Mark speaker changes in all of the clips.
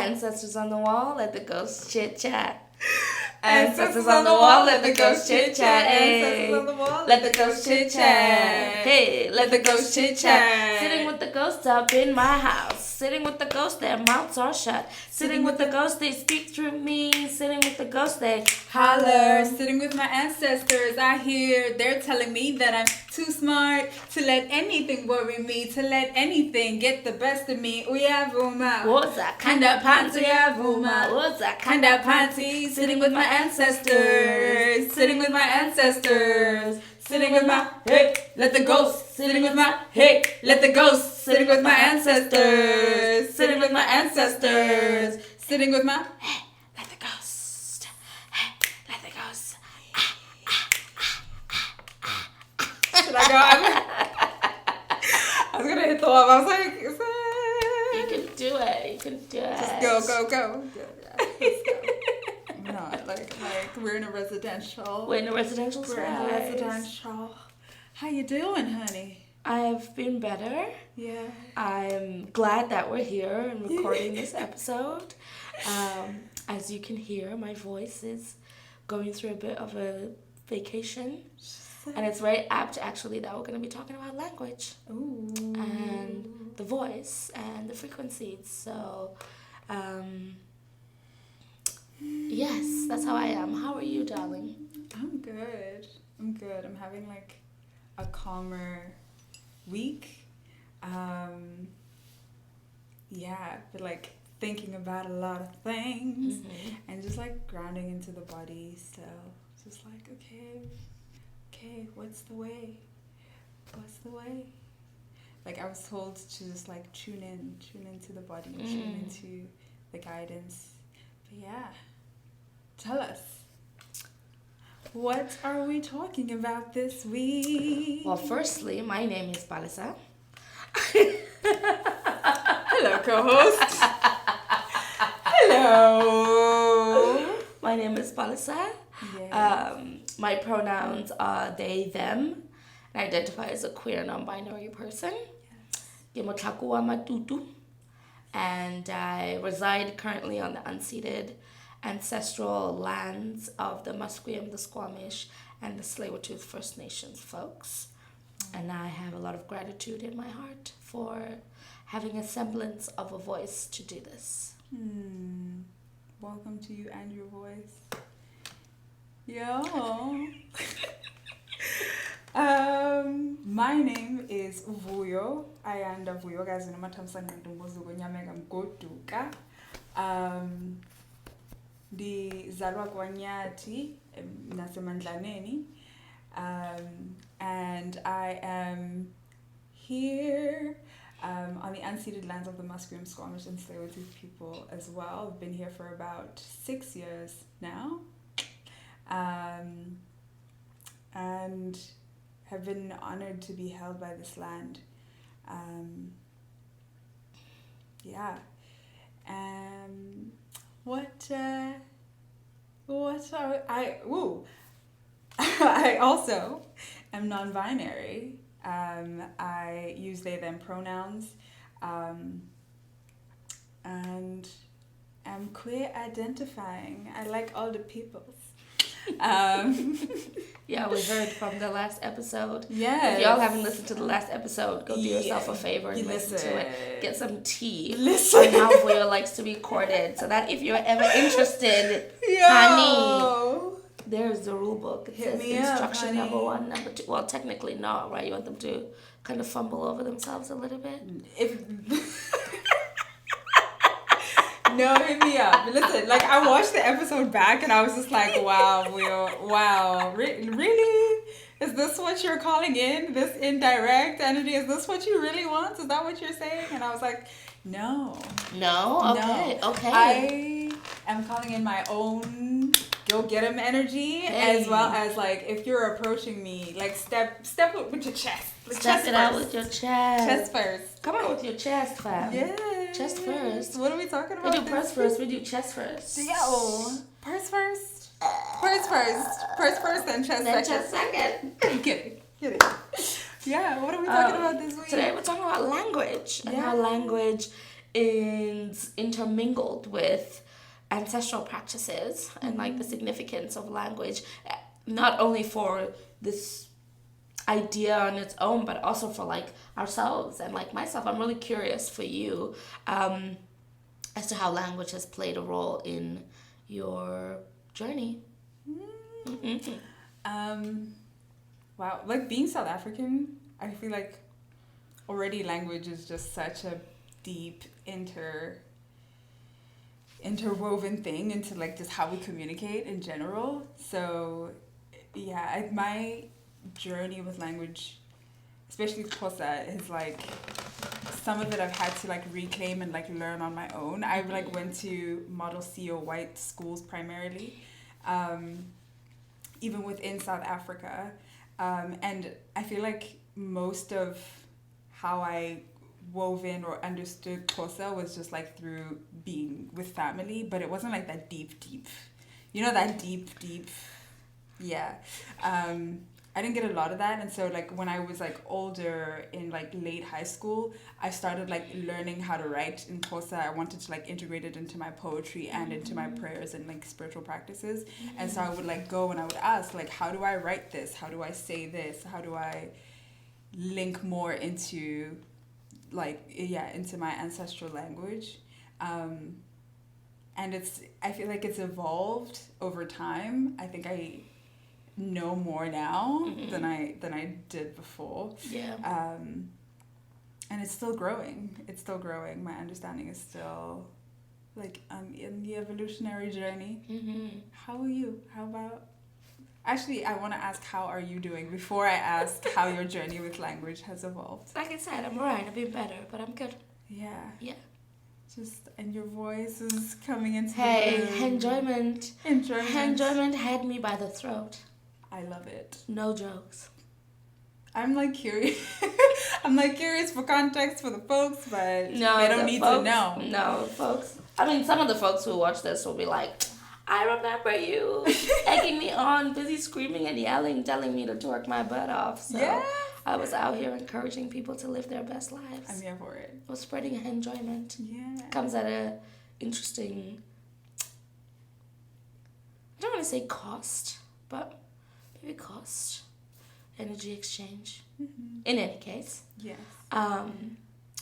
Speaker 1: Ancestors on the wall, let the ghosts chit chat. Ancestors on the wall, let the ghosts chit chat. Ancestors on the wall, let the ghosts chit chat. Hey, let the ghosts chit chat. Sitting with the ghosts up in my house. Sitting with the ghosts, their mouths are shut. Sitting with the ghosts, they speak through me. Sitting with the ghosts, they holler.
Speaker 2: Sitting with my ancestors, I hear they're telling me that I'm too smart to let anything worry me, to let anything get the best of me. Uyavuma.
Speaker 1: Woza kanda panty, uyavuma. Woza kanda panty. Sitting with my ancestors. Sitting with my ancestors. Sitting with my hey, let the ghost. Sitting with my hey, let the ghost. Sitting with my ancestors. Sitting with my ancestors.
Speaker 2: Sitting with my
Speaker 1: hey, let the ghost. Hey, let the ghost.
Speaker 2: Should I go? I was gonna hit the wall. I was like,
Speaker 1: you can do it. You can do it.
Speaker 2: Just go. Let's go. No, like we're in a residential.
Speaker 1: We're in a residential
Speaker 2: space. We're in a residential. How you doing, honey?
Speaker 1: I've been better.
Speaker 2: Yeah.
Speaker 1: I'm glad that we're here and recording this episode. As you can hear, my voice is going through a bit of a vacation. And it's very apt, actually, that we're going to be talking about language.
Speaker 2: Ooh.
Speaker 1: And the voice and the frequencies. So, yes, that's how I am. How are you, darling?
Speaker 2: I'm good. I'm having like a calmer week. But like thinking about a lot of things and just like grounding into the body. So just like, okay, what's the way? Like I was told to just like tune into the body, tune into the guidance. But yeah, tell us. What are we talking about this week?
Speaker 1: Well, firstly, my name is Palesa.
Speaker 2: Hello, co-host. Hello.
Speaker 1: My name is Palesa.
Speaker 2: Yes.
Speaker 1: My pronouns are they, them. I identify as a queer non-binary person. Yes. And I reside currently on the unceded ancestral lands of the Musqueam, the Squamish, and the Tsleil-Waututh First Nations folks. And I have a lot of gratitude in my heart for having a semblance of a voice to do this.
Speaker 2: Welcome to you and your voice. Yo. My name is Vuyo. I am Vuyo, guys. Ndizalwa kwaNyathi naseMandlaneni, and I am here on the unceded lands of the Musqueam, Squamish, and Tsleil-Waututh people as well. I've been here for about 6 years now, and have been honored to be held by this land. I also am non-binary. I use they, them pronouns, and am queer identifying. I like all the peoples.
Speaker 1: Yeah, we heard from the last episode.
Speaker 2: Yes.
Speaker 1: If y'all haven't listened to the last episode, go do yourself a favor and listen to it. Get some tea on how Vuyo likes to be courted, so that if you're ever interested, honey, there's the rule book. It says instruction up, number 1, number 2. Well, technically not, right? You want them to kind of fumble over themselves a little bit?
Speaker 2: No, hit me up. Listen, like I watched the episode back and I was just like, wow, really? Is this what you're calling in? This indirect entity? Is this what you really want? Is that what you're saying? And I was like, no.
Speaker 1: Okay.
Speaker 2: I am calling in my own go get him energy, as well as like if you're approaching me, like step with your chest.
Speaker 1: Step it out with your chest.
Speaker 2: Chest first.
Speaker 1: Come on with your chest, fam.
Speaker 2: Yeah.
Speaker 1: Chest first.
Speaker 2: What are we talking about?
Speaker 1: We do purse first. We do chest first.
Speaker 2: Yo. Purse first. Purse first, then chest second.
Speaker 1: Chest second.
Speaker 2: Get it. Yeah. What are we talking about this week?
Speaker 1: Today we're talking about language and how language is intermingled with ancestral practices and like the significance of language, not only for this idea on its own, but also for like ourselves and like myself. I'm really curious for you as to how language has played a role in your journey.
Speaker 2: Wow, like being South African, I feel like already language is just such a deep interwoven thing into like just how we communicate in general. So yeah, my journey with language, especially Xhosa, is like some of it I've had to like reclaim and like learn on my own. I like went to Model C or white schools primarily, even within South Africa, and I feel like most of how I wove in or understood Xhosa was just like through being with family, but it wasn't like that deep, you know, that deep, yeah. I didn't get a lot of that, and so like when I was like older in like late high school, I started like learning how to write in Xhosa. I wanted to like integrate it into my poetry and into my prayers and like spiritual practices, and so I would like go and I would ask like, how do I write this? How do I say this? How do I link more into like, yeah, into my ancestral language? And I feel like it's evolved over time. I think I know more now than I did before.
Speaker 1: Yeah.
Speaker 2: And it's still growing. My understanding is still like in the evolutionary journey. How are you? How about... Actually, I want to ask, how are you doing before I ask how your journey with language has evolved.
Speaker 1: Like I said, I'm alright. I've been better, but I'm good.
Speaker 2: Yeah.
Speaker 1: Yeah.
Speaker 2: And your voice is coming into
Speaker 1: the room.
Speaker 2: Enjoyment
Speaker 1: had me by the throat.
Speaker 2: I love it.
Speaker 1: No jokes.
Speaker 2: I'm like curious. I'm like curious for context for the folks, but
Speaker 1: no,
Speaker 2: they don't need to know.
Speaker 1: No, folks. I mean, some of the folks who watch this will be like, I remember you egging me on, busy screaming and yelling, telling me to twerk my butt off. So yeah. I was out here encouraging people to live their best lives.
Speaker 2: I'm here for it.
Speaker 1: I was spreading enjoyment.
Speaker 2: Yeah.
Speaker 1: It comes at a interesting, I don't want to say cost, but maybe cost. Energy exchange. In any case.
Speaker 2: Yes.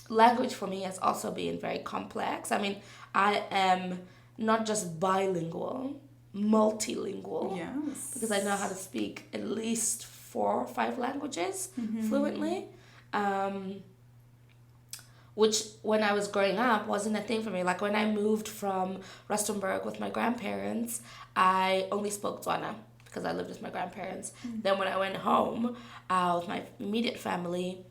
Speaker 1: Language for me has also been very complex. I mean, I am not just bilingual, multilingual.
Speaker 2: Yes.
Speaker 1: Because I know how to speak at least 4 or 5 languages fluently. Which, when I was growing up, wasn't a thing for me. Like, when I moved from Rustenburg with my grandparents, I only spoke Tswana because I lived with my grandparents. Then when I went home with my immediate family,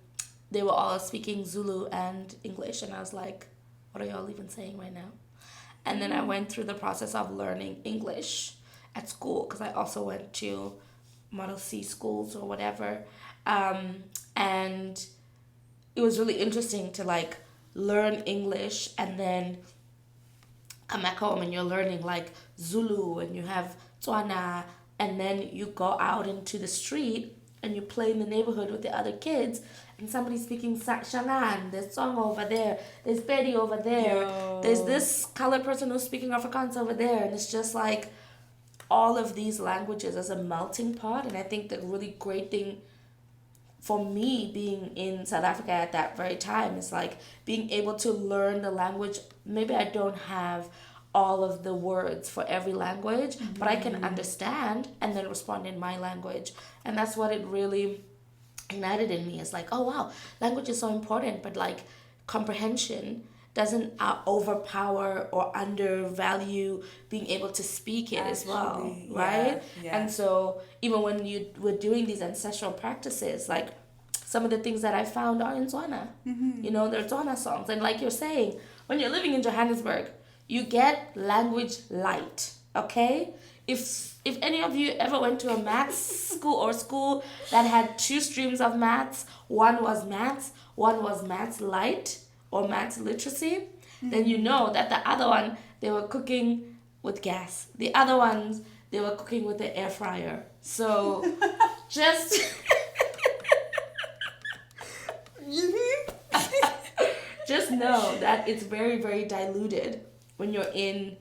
Speaker 1: they were all speaking Zulu and English. And I was like, what are y'all even saying right now? And then I went through the process of learning English at school, because I also went to Model C schools or whatever. And it was really interesting to like learn English and then come back home and you're learning like Zulu and you have Tswana, and then you go out into the street and you play in the neighborhood with the other kids and somebody's speaking Shangaan, there's Song over there, there's Betty over there, there's this colored person who's speaking Afrikaans over there, and it's just like all of these languages as a melting pot. And I think the really great thing for me being in South Africa at that very time is like being able to learn the language. Maybe I don't have all of the words for every language, but I can understand and then respond in my language. And that's what it really ignited in me. It's like, oh wow, language is so important, but like comprehension doesn't overpower or undervalue being able to speak it as well, right? Yeah. And so even when you were doing these ancestral practices, like some of the things that I found are in Tswana. You know, they're Tswana songs. And like you're saying, when you're living in Johannesburg, you get language light, okay? If any of you ever went to a maths school that had 2 streams of maths, one was maths light or maths literacy, then you know that the other one, they were cooking with gas. The other ones, they were cooking with the air fryer. So just just know that it's very, very diluted when you're in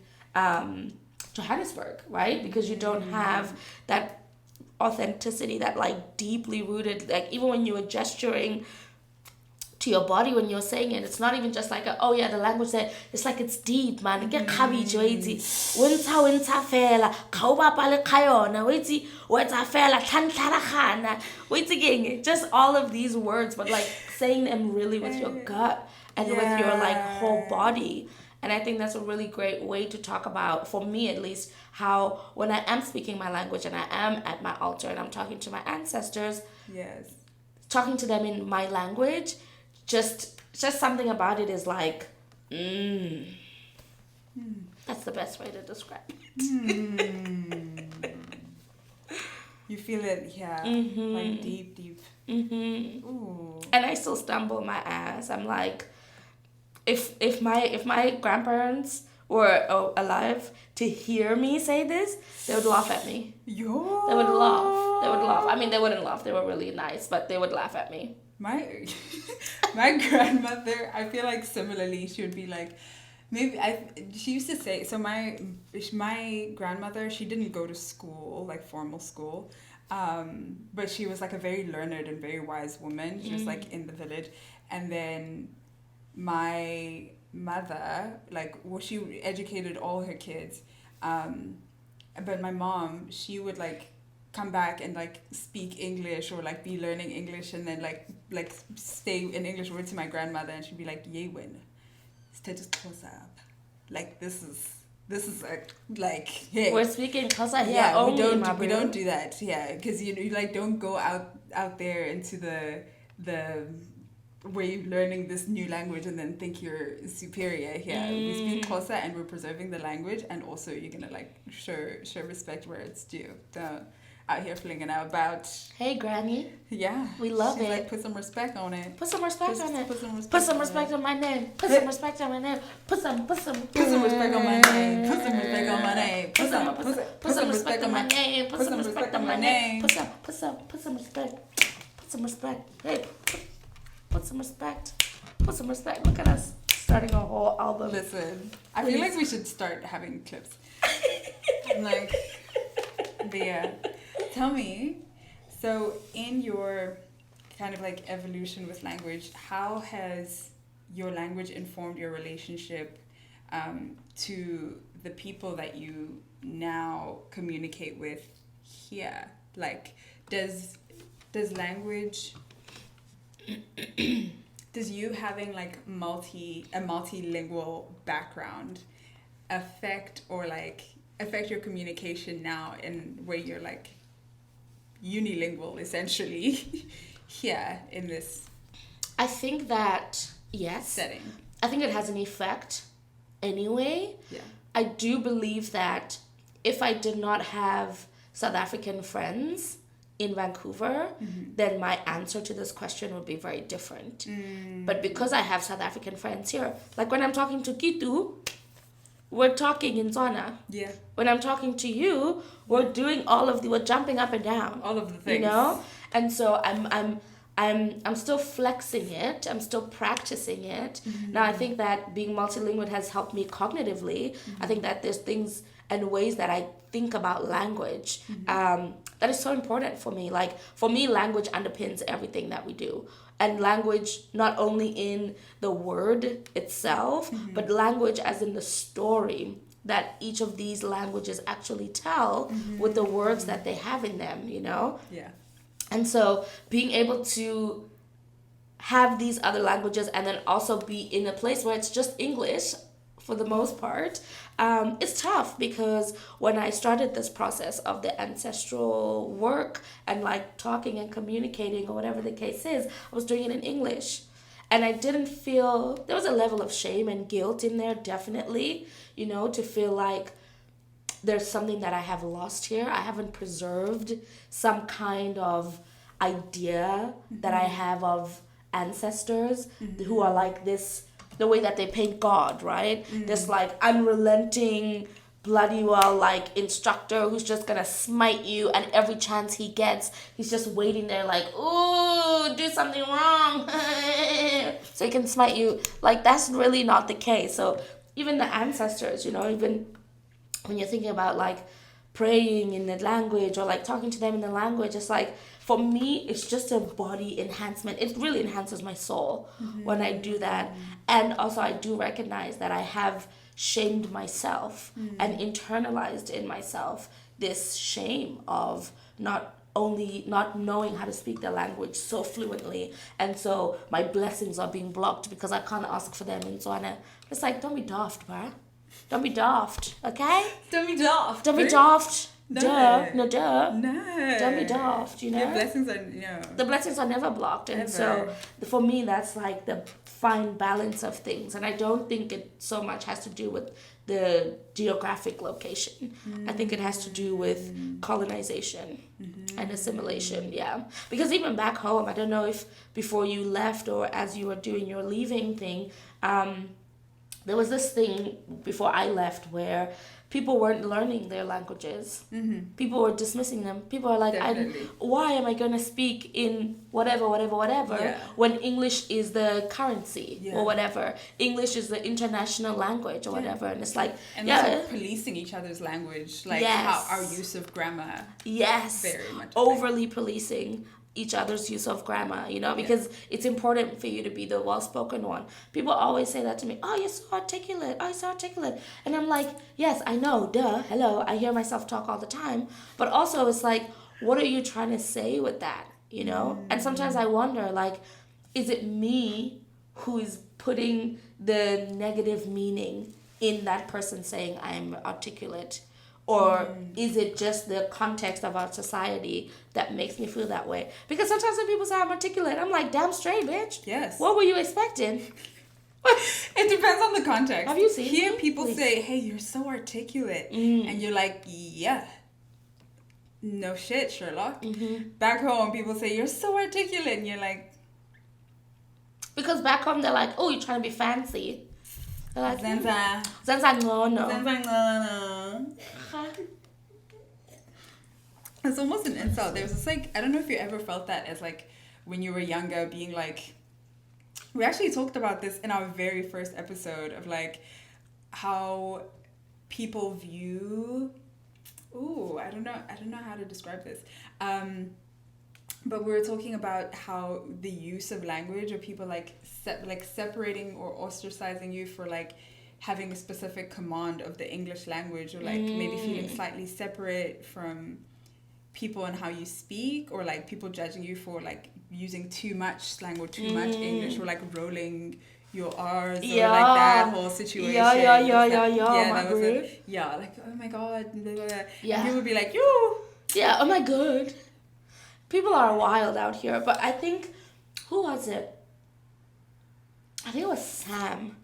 Speaker 1: Johannesburg, right? Because you don't have that authenticity, that like deeply rooted, like even when you are gesturing to your body when you're saying it, it's not even just like the language there, it's like it's deep, man. Get khabitjo itse winter fela ka o bapale ka yona wetsi wetsa fela tlhantlharagana wetsi keng, just all of these words, but like saying them really with your gut and with your like whole body. And I think that's a really great way to talk about, for me at least, how when I am speaking my language and I am at my altar and I'm talking to my ancestors, talking to them in my language, just something about it is like, that's the best way to describe it.
Speaker 2: You feel it, like deep. Ooh.
Speaker 1: And I still stumble my ass. I'm like, if my grandparents were alive to hear me say this, they would laugh at me. They would laugh. I mean, they wouldn't laugh. They were really nice, but they would laugh at me.
Speaker 2: My grandmother, I feel like similarly, she would be like, she used to say, so my grandmother, she didn't go to school, like formal school, but she was like a very learned and very wise woman. She was like in the village. And then my mother, she educated all her kids, but my mom, she would like come back and like speak English or like be learning English and then like stay in English words to my grandmother, and she'd be like, "Yewin, status close up. Like this is like hey,
Speaker 1: we're speaking Xhosa here.
Speaker 2: Yeah,
Speaker 1: only,
Speaker 2: we don't do that. Yeah, because you like don't go out there into the where you're learning this new language and then think you're superior. Yeah, we speak Xhosa and we're preserving the language, and also you're gonna like show respect where it's due. Don't out here flinging out about,
Speaker 1: hey granny, we love it,
Speaker 2: like, put some respect on it,
Speaker 1: put some respect on it,
Speaker 2: put some
Speaker 1: respect on my name, put some respect on my name, put some
Speaker 2: respect on my name, put some respect on my name, put some respect on my name,
Speaker 1: put some respect on my name, put some respect, hey, put some respect. Look at us starting a whole album.
Speaker 2: Listen, I feel like we should start having clips. I'm like, yeah. Tell me, so in your kind of like evolution with language, how has your language informed your relationship to the people that you now communicate with here? Like, does language, does you having like a multilingual background affect your communication now in where you're like unilingual essentially here in this
Speaker 1: I think that yes
Speaker 2: setting?
Speaker 1: I think it has an effect anyway. I do believe that if I did not have South African friends in Vancouver, then my answer to this question would be very different. But because I have South African friends here, like when I'm talking to Kitu, we're talking in Tswana.
Speaker 2: Yeah.
Speaker 1: When I'm talking to you, we're doing we're jumping up and down.
Speaker 2: All of the things.
Speaker 1: You know? And so I'm still flexing it. I'm still practicing it. Now I think that being multilingual has helped me cognitively. I think that there's things and ways that I think about language that is so important for me. Like for me, language underpins everything that we do. And language, not only in the word itself, but language as in the story that each of these languages actually tell with the words that they have in them, you know?
Speaker 2: Yeah.
Speaker 1: And so being able to have these other languages and then also be in a place where it's just English for the most part, it's tough because when I started this process of the ancestral work and like talking and communicating or whatever the case is, I was doing it in English. And I didn't feel, there was a level of shame and guilt in there, definitely, you know, to feel like there's something that I have lost here. I haven't preserved some kind of idea that I have of ancestors who are like this, the way that they paint God, right? This like unrelenting bloody well like instructor who's just gonna smite you, and every chance he gets he's just waiting there like, ooh, do something wrong so he can smite you. Like, that's really not the case. So even the ancestors, you know, even when you're thinking about like praying in the language or like talking to them in the language, it's like, for me, it's just a body enhancement. It really enhances my soul when I do that. And also I do recognize that I have shamed myself and internalized in myself this shame of not knowing how to speak the language so fluently, and so my blessings are being blocked because I can't ask for them and so on. It's like, don't be daft, bruh. Don't be daft, okay?
Speaker 2: Don't be daft.
Speaker 1: Don't be daft.
Speaker 2: No.
Speaker 1: Duh. No, duh.
Speaker 2: No.
Speaker 1: Don't be daft, you know?
Speaker 2: Your blessings are, no.
Speaker 1: The blessings are never blocked. And so, for me, that's like the fine balance of things. And I don't think it so much has to do with the geographic location. I think it has to do with colonization and assimilation, yeah. Because even back home, I don't know if before you left or as you were doing your leaving thing, there was this thing before I left where people weren't learning their languages. People were dismissing them. People are like, why am I going to speak in whatever, when English is the currency or whatever. English is the international language or whatever. And it's like,
Speaker 2: and also policing each other's language, like how our use of grammar.
Speaker 1: Yes.
Speaker 2: Very much.
Speaker 1: Overly policing each other's use of grammar, you know, because it's important for you to be the well-spoken one. People always say that to me, oh, you're so articulate, and I'm like, yes, I know, duh, hello, I hear myself talk all the time, but also it's like, what are you trying to say with that, you know? And sometimes I wonder, like, is it me who is putting the negative meaning in that person saying I'm articulate? Or is it just the context of our society that makes me feel that way? Because sometimes when people say I'm articulate, I'm like, damn straight, bitch.
Speaker 2: Yes.
Speaker 1: What were you expecting?
Speaker 2: It depends on the context.
Speaker 1: Have you seen
Speaker 2: Here people say, hey, you're so articulate. And you're like, yeah. No shit, Sherlock. Back home, people say, you're so articulate. And you're like...
Speaker 1: Because back home, they're like, oh, you're trying to be fancy. They're like,
Speaker 2: Zanza
Speaker 1: ngono.
Speaker 2: It's almost an insult. There's this like, I don't know if you ever felt that as like when you were younger, being like, we actually talked about this in our very first episode of like how people view, I don't know how to describe this. But we were talking about how the use of language, or people like separating or ostracizing you for like having a specific command of the English language, or like maybe feeling slightly separate from people and how you speak, or like people judging you for like using too much slang or too much English, or like rolling your R's, or like that whole situation. Like, oh my god, blah, blah, blah. And people would be like, yo.
Speaker 1: Yeah, oh my god. People are wild out here, but I think, who was it? I think it was Sam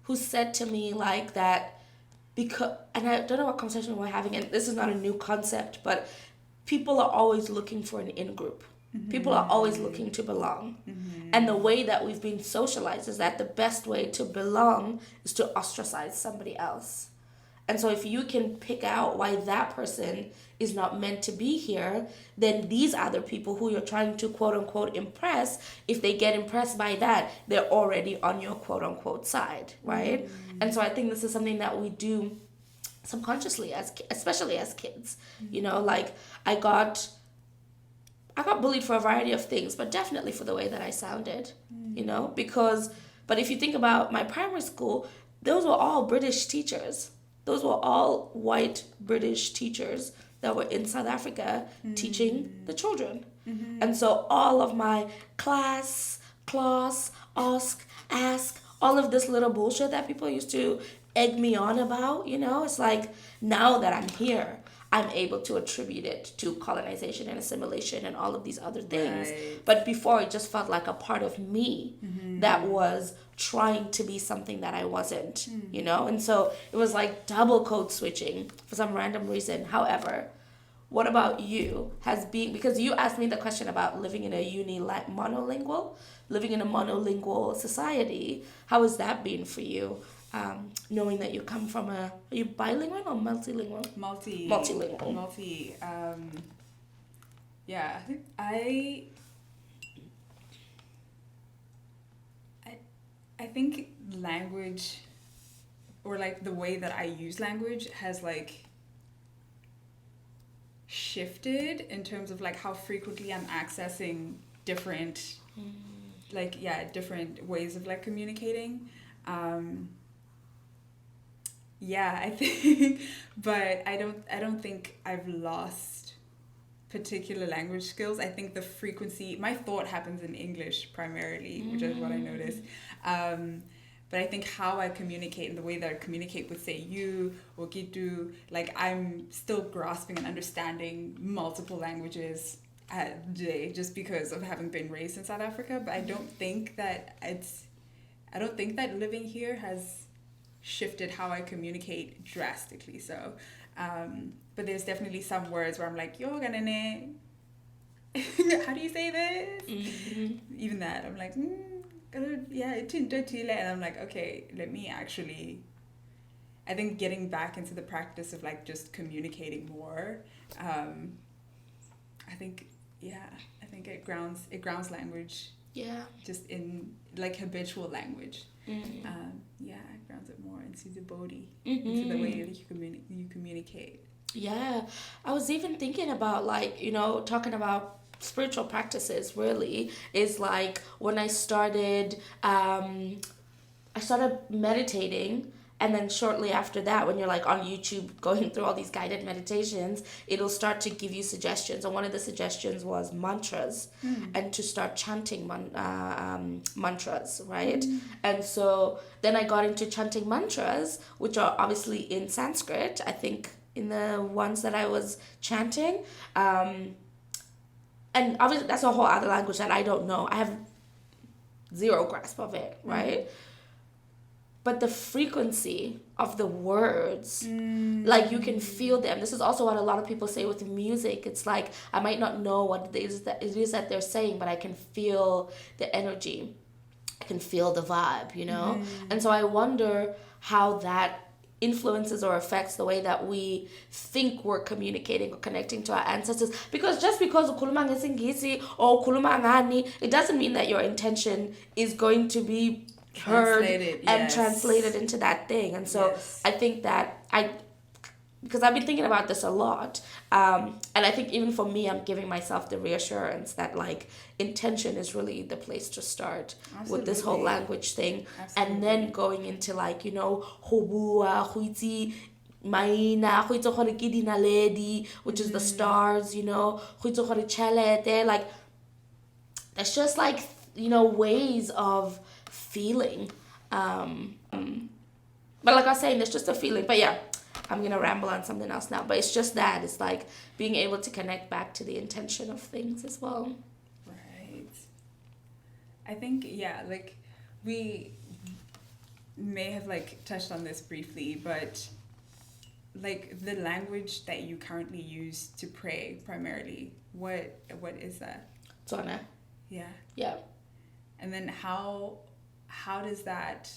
Speaker 1: who said to me like that, because, and I don't know what conversation we're having, and this is not a new concept, but people are always looking for an in-group. People are always looking to belong. And the way that we've been socialized is that the best way to belong is to ostracize somebody else. And so if you can pick out why that person is not meant to be here, then these other people who you're trying to quote unquote impress, if they get impressed by that, they're already on your quote unquote side, right? And so I think this is something that we do subconsciously, especially as kids. You know, like I got bullied for a variety of things, but definitely for the way that I sounded, you know, but if you think about my primary school, those were all British teachers. Those were all white British teachers that were in South Africa teaching the children. And so all of my class, ask, all of this little bullshit that people used to egg me on about, you know, it's like now that I'm here, I'm able to attribute it to colonization and assimilation and all of these other things. Right. But before, it just felt like a part of me that was trying to be something that I wasn't, you know? And so it was like double code switching for some random reason. However, what about you? Because you asked me the question about living in a monolingual society. How has that been for you? knowing that you come from are you bilingual or multilingual? Multilingual.
Speaker 2: Yeah, I think language, or like the way that I use language, has like shifted in terms of like how frequently I'm accessing different different ways of like communicating. I think, but I don't think I've lost particular language skills. I think the frequency, my thought happens in English primarily, which is what I notice. But I think how I communicate and the way that I communicate with, say, you or Gitu, like I'm still grasping and understanding multiple languages at day just because of having been raised in South Africa. But I don't think that living here has shifted how I communicate drastically. So, but there's definitely some words where I'm like, yo, ganane, how do you say this? Even that, I'm like, and I'm like, okay, let me actually, I think getting back into the practice of like just communicating more, I think it grounds language. Yeah. Just in like habitual language. It grounds it more into the body, into the way that you communicate.
Speaker 1: Yeah, I was even thinking about like, talking about spiritual practices really is like when I started meditating, and then shortly after that, when you're like on YouTube going through all these guided meditations, it'll start to give you suggestions. And one of the suggestions was mantras, and to start chanting mantras, right? And so then I got into chanting mantras, which are obviously in Sanskrit, I think, in the ones that I was chanting. And obviously that's a whole other language that I don't know. I have zero grasp of it, right? But the frequency of the words, like you can feel them. This is also what a lot of people say with music. It's like, I might not know what it is that they're saying, but I can feel the energy. I can feel the vibe, And so I wonder how that influences or affects the way that we think we're communicating or connecting to our ancestors. Because just because ukhuluma ngesingisi or ukhuluma ngani, it doesn't mean that your intention is going to be heard and translated into that thing. And so I think that because I've been thinking about this a lot, and I think even for me, I'm giving myself the reassurance that like intention is really the place to start with this whole language thing. And then going into like, hobua, huiti, maina, huito hore kidina lady, which is the stars, huito hore chelete, like that's just like, ways of feeling. But like I was saying, there's just a feeling. But yeah, I'm gonna ramble on something else now, but it's just that it's like being able to connect back to the intention of things as well.
Speaker 2: Right. I think like we may have like touched on this briefly, but like the language that you currently use to pray primarily, what is that?
Speaker 1: Tswana.
Speaker 2: Yeah. And then how does that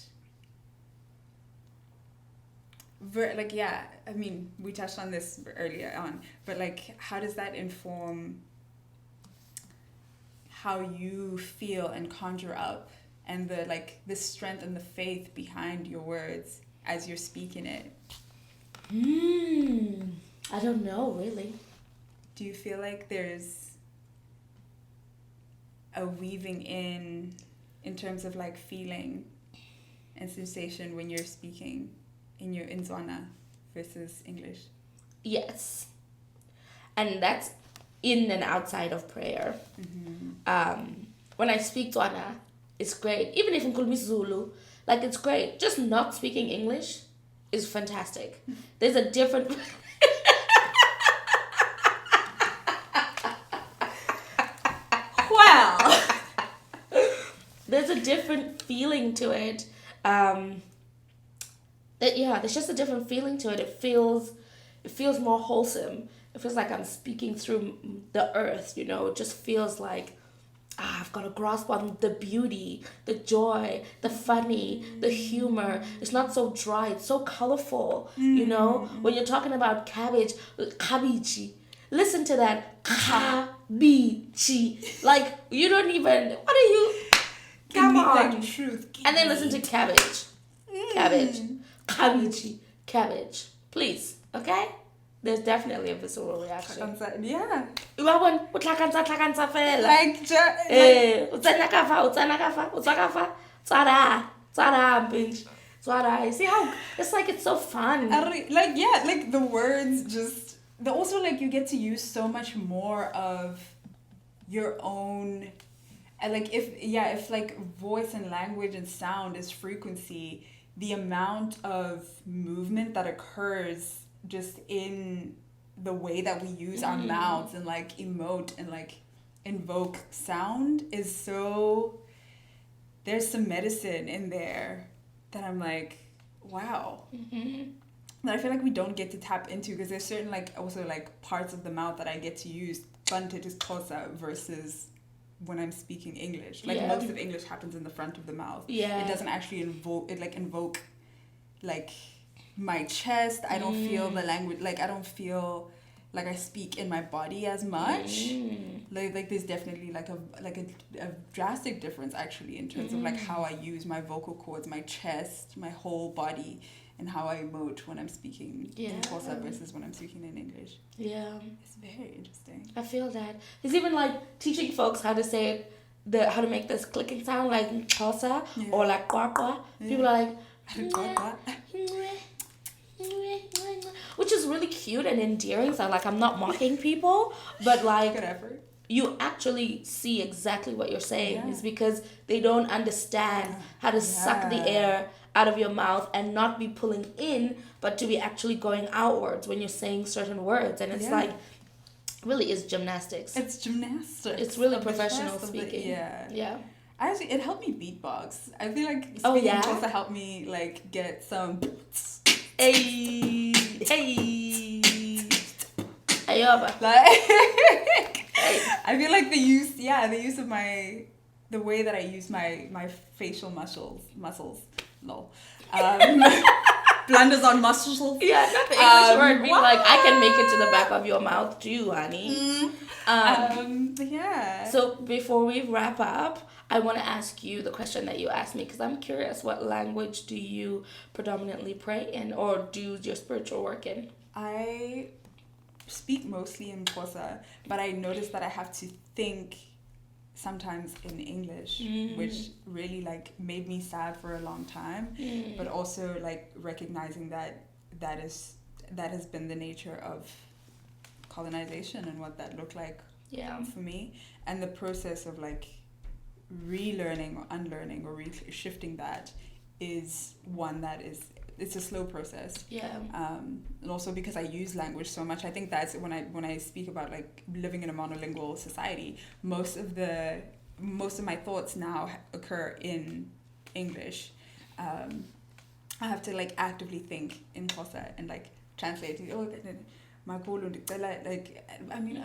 Speaker 2: I mean, we touched on this earlier on, but like how does that inform how you feel and conjure up, and the strength and the faith behind your words as you're speaking it?
Speaker 1: I don't know, really.
Speaker 2: Do you feel like there's a weaving in terms of like feeling and sensation when you're speaking in Tswana versus English?
Speaker 1: Yes. And that's in and outside of prayer. When I speak Tswana, it's great. Even if in Kulmi Zulu, like it's great. Just not speaking English is fantastic. There's a different... Well... There's a different feeling to it. There's just a different feeling to it. It feels more wholesome. It feels like I'm speaking through the earth, It just feels like I've got a grasp on the beauty, the joy, the funny, the humor. It's not so dry. It's so colorful. You know, when you're talking about cabbage, cabbage. Listen to that, cabbage. Like you don't even. What are you? Come on.
Speaker 2: Like truth.
Speaker 1: And then listen to cabbage, cabbage, cabbage. Please, okay? There's definitely a visceral reaction.
Speaker 2: Yeah.
Speaker 1: Like, see how it's like it's so fun.
Speaker 2: Like yeah, like the words just also like you get to use so much more of your own, and like if like voice and language and sound is frequency, the amount of movement that occurs just in the way that we use our mouths and like emote and like invoke sound is so, there's some medicine in there that I'm like, wow. That I feel like we don't get to tap into, because there's certain like also like parts of the mouth that I get to use versus when I'm speaking English. Like most of English happens in the front of the mouth. It doesn't actually invoke like my chest. I don't feel the language, like I don't feel like I speak in my body as much. Like there's definitely like a drastic difference actually in terms of like how I use my vocal cords, my chest, my whole body, and how I emote when I'm speaking in Xhosa versus when I'm speaking in English. Yeah. It's very interesting.
Speaker 1: I feel that. It's even like teaching folks how to say how to make this clicking sound like Xhosa or like Kwakwa. People are like which is really cute and endearing. So like I'm not mocking people, but like
Speaker 2: good effort.
Speaker 1: You actually see exactly what you're saying. It's because they don't understand how to suck the air out of your mouth and not be pulling in, but to be actually going outwards when you're saying certain words. And it's like, really is gymnastics.
Speaker 2: It's gymnastics.
Speaker 1: It's really professional speaking.
Speaker 2: Yeah. Actually, it helped me beatbox. I feel like speaking also helped me like get some.
Speaker 1: Hey.
Speaker 2: Like, I feel like the use of the way that I use my facial muscles. No. Blunders on muscles.
Speaker 1: Yeah, not the English word. Being like, I can make it to the back of your mouth too, honey. So before we wrap up, I want to ask you the question that you asked me, because I'm curious, what language do you predominantly pray in or do your spiritual work in?
Speaker 2: I speak mostly in Xhosa, but I noticed that I have to think sometimes in English, which really like made me sad for a long time, but also like recognizing that has been the nature of colonization and what that looked like for me, and the process of like relearning or unlearning or shifting that is one that it's a slow process. And also because I use language so much, I think that's when I speak about like living in a monolingual society, most of my thoughts now occur in English. I have to like actively think in Xhosa and like translate. Like I mean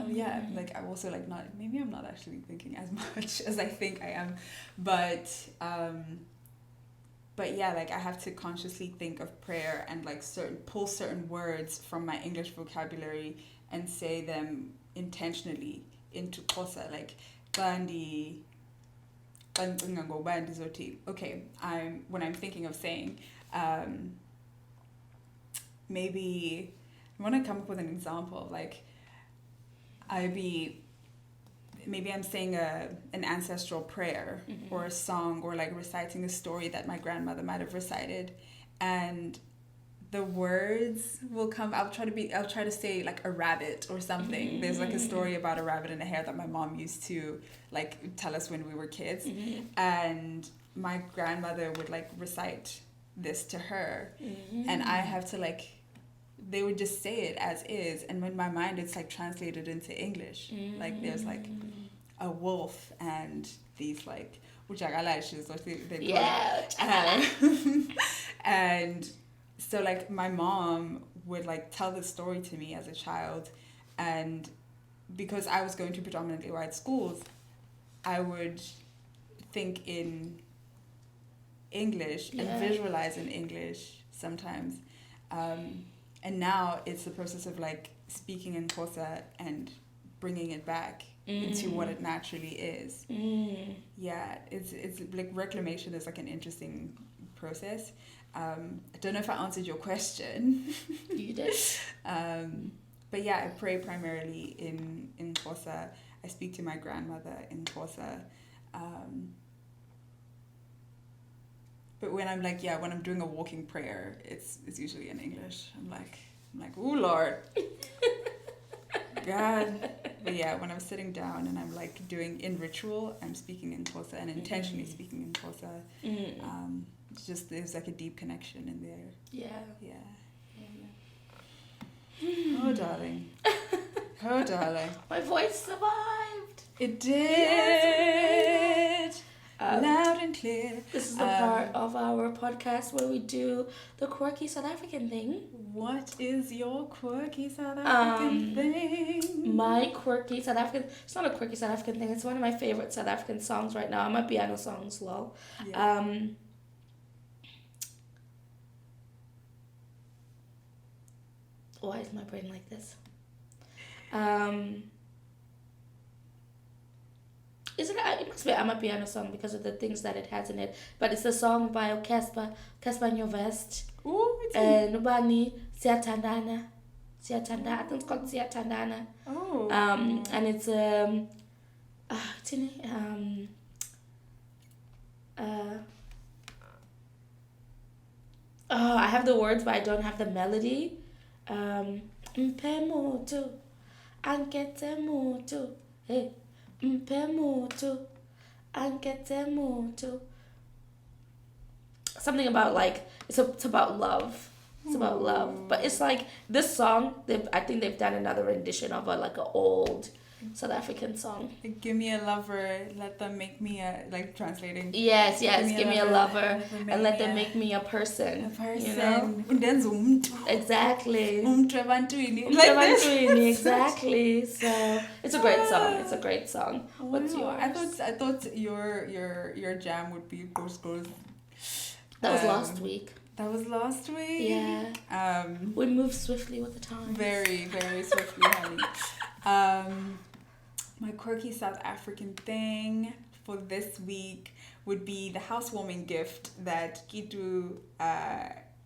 Speaker 2: like I'm also like not, maybe I'm not actually thinking as much as I think I am, but yeah, like I have to consciously think of prayer and like pull certain words from my English vocabulary and say them intentionally into Xhosa. Like bandi, okay, when I'm thinking of saying, maybe I want to come up with an example of like, maybe I'm saying an ancestral prayer or a song, or like reciting a story that my grandmother might have recited, and the words will come. I'll try to say like a rabbit or something. There's like a story about a rabbit and a hare that my mom used to like tell us when we were kids, and my grandmother would like recite this to her, and I have to like, they would just say it as is, and in my mind it's like translated into English. Like there's like a wolf and these like ujagalashis, or and so like my mom would like tell this story to me as a child, and because I was going to predominantly white schools, I would think in English and visualize in English sometimes. And now it's the process of like speaking in Xhosa and bringing it back into what it naturally is. Yeah, it's like reclamation is like an interesting process. I don't know if I answered your question.
Speaker 1: You did.
Speaker 2: But yeah, I pray primarily in Xhosa. I speak to my grandmother in Xhosa. But when I'm like, when I'm doing a walking prayer, it's usually in English. I'm like, ooh, Lord. God. But yeah, when I'm sitting down and I'm like doing in ritual, I'm speaking in Xhosa and intentionally speaking in Xhosa. It's just, there's like a deep connection in there.
Speaker 1: Yeah.
Speaker 2: Oh, darling. Oh, darling.
Speaker 1: My voice survived.
Speaker 2: It did. Loud and clear.
Speaker 1: This is the part of our podcast where we do the quirky South African thing.
Speaker 2: What is your quirky South African thing?
Speaker 1: My quirky South African... It's not a quirky South African thing. It's one of my favorite South African songs right now. My piano songs, lol.
Speaker 2: Yeah.
Speaker 1: Why is my brain like this? It must be a piano song because of the things that it has in it. But it's a song by Casper Nyovest.
Speaker 2: Ooh, it's
Speaker 1: Nubani Siyathandana. I think it's called Siyathandana.
Speaker 2: Oh.
Speaker 1: And it's I have the words but I don't have the melody. Mpemutu Anketemutu Hey Mpemutu Anketemutu. Something about like it's about love. It's about love. But it's like this song, I think they've done another rendition of like an old South African song.
Speaker 2: Give me a lover, let them make me a, like translating.
Speaker 1: Yes, give me a lover and let them make me a person. You know? Exactly. Exactly. So it's a great song. It's a great song. What's yours?
Speaker 2: I thought your jam would be Ghost Girls.
Speaker 1: That was last week.
Speaker 2: That was last week?
Speaker 1: Yeah. We move swiftly with the time.
Speaker 2: Very, very swiftly, honey. My quirky South African thing for this week would be the housewarming gift that Kitu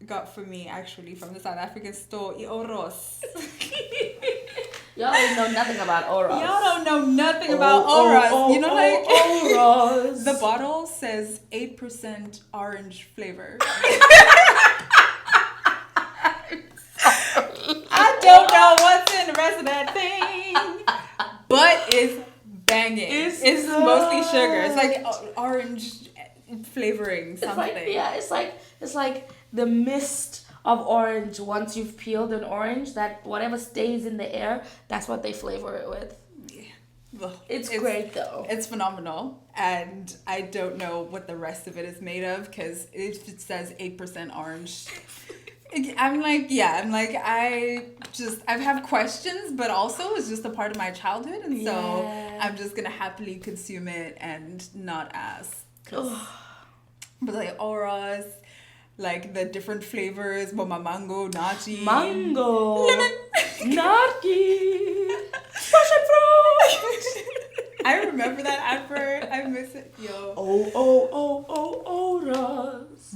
Speaker 2: got for me actually from the South African store, Oros.
Speaker 1: Y'all don't know nothing about Oros.
Speaker 2: Y'all don't know nothing about Oros. You know, like
Speaker 1: Oros.
Speaker 2: The bottle says 8% orange flavor. I don't know what's in the rest of that thing, but it's banging. It's mostly sugar. It's like orange flavoring something.
Speaker 1: It's like the mist of orange. Once you've peeled an orange, that whatever stays in the air, that's what they flavor it with. Yeah. It's great though.
Speaker 2: It's phenomenal, and I don't know what the rest of it is made of because it says 8% orange. I have questions, but also it's just a part of my childhood, and so I'm just gonna happily consume it and not ask. But like Oros, like the different flavors, mango, nachi,
Speaker 1: mango,
Speaker 2: lemon,
Speaker 1: naki, passion fruit.
Speaker 2: I remember that advert. I miss it, yo.
Speaker 1: Oros.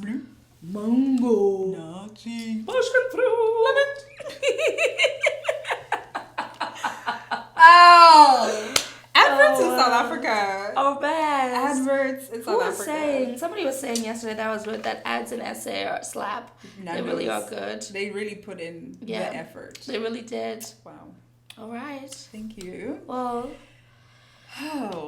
Speaker 1: Mango,
Speaker 2: nachi,
Speaker 1: passion fruit, lemon.
Speaker 2: Adverts in South Africa.
Speaker 1: Oh, bad.
Speaker 2: Adverts in South Africa.
Speaker 1: Somebody was saying yesterday that ads in SA are slap. They really are good.
Speaker 2: They really put in the effort.
Speaker 1: They really did.
Speaker 2: Wow.
Speaker 1: All right.
Speaker 2: Thank you.
Speaker 1: Well,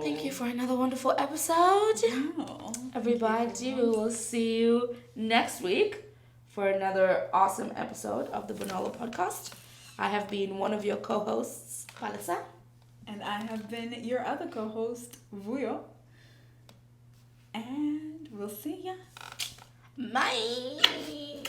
Speaker 1: thank you for another wonderful episode.
Speaker 2: Wow.
Speaker 1: Everybody, we will see you next week for another awesome episode of the Bonolo podcast. I have been one of your co-hosts, Palesa.
Speaker 2: And I have been your other co-host, Vuyo. And we'll see ya.
Speaker 1: Bye.